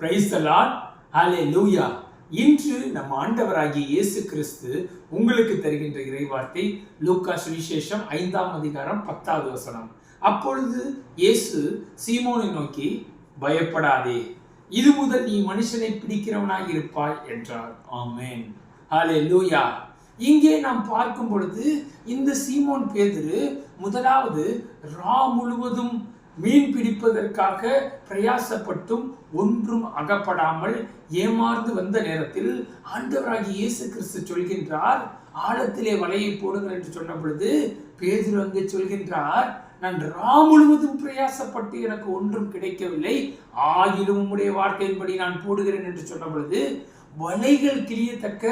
Praise the Lord. ஹல்லேலூயா. இன்று நம் ஆண்டவராகிய இயேசு கிறிஸ்து உங்களுக்கு தருகின்ற இறைவார்த்தை லூக்கா சுவிசேஷம் 5ஆம் அதிகாரம் 10வது வசனம். அப்பொழுது இயேசு சீமோனை நோக்கி, பயப்படாதே, இது முதல் நீ மனுஷனை பிடிக்கிறவனாய் இருப்பாய் என்றார். ஆமென். ஹல்லேலூயா. இங்கே நாம் பார்க்கும் பொழுது இந்த சீமோன் பேதுரு முதலாவது முழுவதும் மீன் பிடிப்பதற்காக பிரயாசப்பட்டும் ஒன்றும் அகப்படாமல் ஏமாந்து வந்த நேரத்தில் ஆண்டவராகிய இயேசு கிறிஸ்து சொல்கின்றார், ஆழத்திலே வலையை போடுங்கள் என்று சொன்ன பொழுது பேதுரு அங்கே சொல்கின்றார், நான் முழுவதும் பிரயாசப்பட்டு எனக்கு ஒன்றும் கிடைக்கவில்லை, ஆகிலும் உம்முடைய வார்த்தையின்படி நான் போடுகிறேன் என்று சொன்ன பொழுது வலைகள் கிழியத்தக்க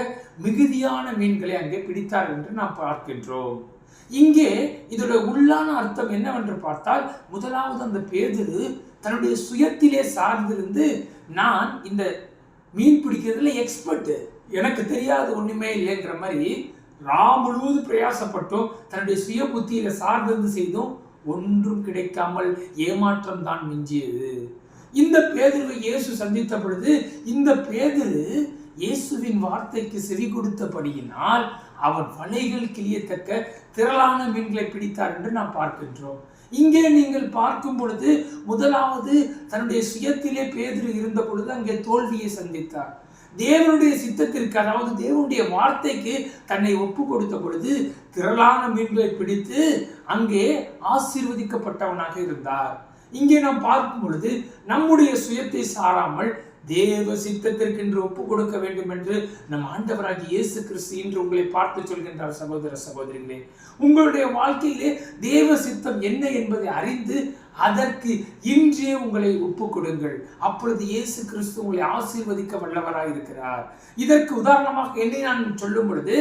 மிகுதியான மீன்களை அங்கே பிடித்தார் என்று நாம் பார்க்கின்றோம். இங்கே இதோட உள்ளான அர்த்தம் என்னவென்று பார்த்தால், முதலாவது அந்த பேதுரு தன்னுடைய சுயத்திலே சார்ந்திருந்து, நான் இந்த மீன் பிடிக்கிறதுல எக்ஸ்பர்ட், எனக்கு தெரியாது ஒண்ணுமே இல்லைங்கிற மாதிரி முழுவதும் பிரயாசப்பட்டும் தன்னுடைய சுய புத்தியில சார்ந்திருந்து செய்தும் ஒன்றும் கிடைக்காமல் ஏமாற்றம் தான் மிஞ்சியது. இந்த பேதுருவை இயேசு சந்தித்த பொழுது இந்த பேதுரு இயேசுவின் வார்த்தைக்கு செவி கொடுத்தபடியினால் அவர் வலைகள் கிழியத்தக்க திரளான மீன்களை பிடித்தார் என்று நாம் பார்க்கின்றோம். இங்கே நீங்கள் பார்க்கும் பொழுது முதலாவது தன்னுடைய சுயத்திலே பேதுரு இருந்த பொழுது அங்கே தோல்வியை சந்தித்தார். தேவனுடைய சித்தத்திற்கு, அதாவது தேவனுடைய வார்த்தைக்கு தன்னை ஒப்பு கொடுத்த பொழுது திரளான மீன்களை பிடித்து அங்கே ஆசீர்வதிக்கப்பட்டவனாக இருந்தார். இங்கே நாம் பார்க்கும் பொழுது நம்முடைய சுயத்தை சாராமல் தேவ சித்தத்திற்கு என்று ஒப்பு கொடுக்க வேண்டும் என்று நம் ஆண்டவராகிய இயேசு கிறிஸ்து இன்று உங்களை பார்த்து சொல்கின்றார். சகோதர சகோதரிகளே, உங்களுடைய வாழ்க்கையிலே தேவ சித்தம் என்ன என்பதை அறிந்து அதற்கு இன்றே உங்களை ஒப்பு கொடுங்கள். அப்பொழுது இயேசு கிறிஸ்து உங்களை ஆசீர்வதிக்க வல்லவராய் இருக்கிறார். இதற்கு உதாரணமாக என்னை நான் சொல்லும் பொழுது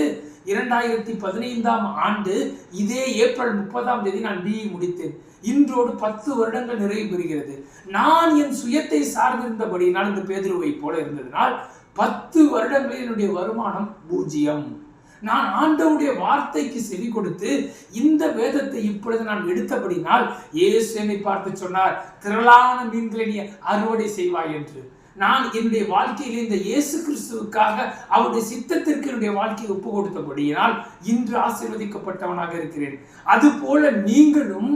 2015ஆம் ஆண்டு இதே ஏப்ரல் 30ஆம் தேதி நான் பிஇ முடித்தேன். இன்றோடு 10 வருடங்கள் நிறைவு பெறுகிறது. நான் என் சுயத்தை சார்ந்திருந்தபடியினால் இந்த பேதுருவை போல இருந்ததினால் 10 வருடங்களில் என்னுடைய வருமானம் 0. நான் ஆண்டவருடைய வார்த்தைக்கு செவி கொடுத்து இந்த வேதத்தை இப்பொழுது நான் எடுத்தபடினால் இயேசு என்னை பார்த்து சொன்னார், திரளான மீன்களை நீ அறுவடை செய்வாய் என்று. நான் என்னுடைய வாழ்க்கையில் இந்த இயேசு கிறிஸ்துவுக்காக அவருடைய சித்தத்திற்கு என்னுடைய வாழ்க்கையை ஒப்பு கொடுத்தபடியினால் இன்று ஆசீர்வதிக்கப்பட்டவனாக இருக்கிறேன். அதுபோல நீங்களும்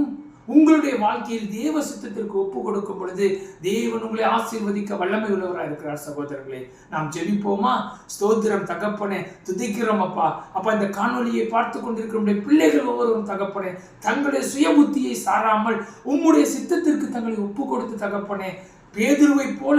உங்களுடைய வாழ்க்கையில் தேவ சித்தத்திற்கு ஒப்பு கொடுக்கும் பொழுது தேவன் உங்களை ஆசீர்வதிக்க வல்லமை உள்ளவராக இருக்கிறார். சகோதரர்களே, நாம் ஜெபிப்போமா? ஸ்தோத்திரம் தகப்பனே, துதிக்கிறோம் அப்பா. அப்பா, இந்த காணொலியை பார்த்து கொண்டிருக்கிற பிள்ளைகள் ஒவ்வொருவரும் தகப்பனே, தங்களுடைய சுய புத்தியை சாராமல் உம்முடைய சித்தத்திற்கு தங்களை ஒப்பு கொடுத்து தகப்பனே, பேதுருவை போல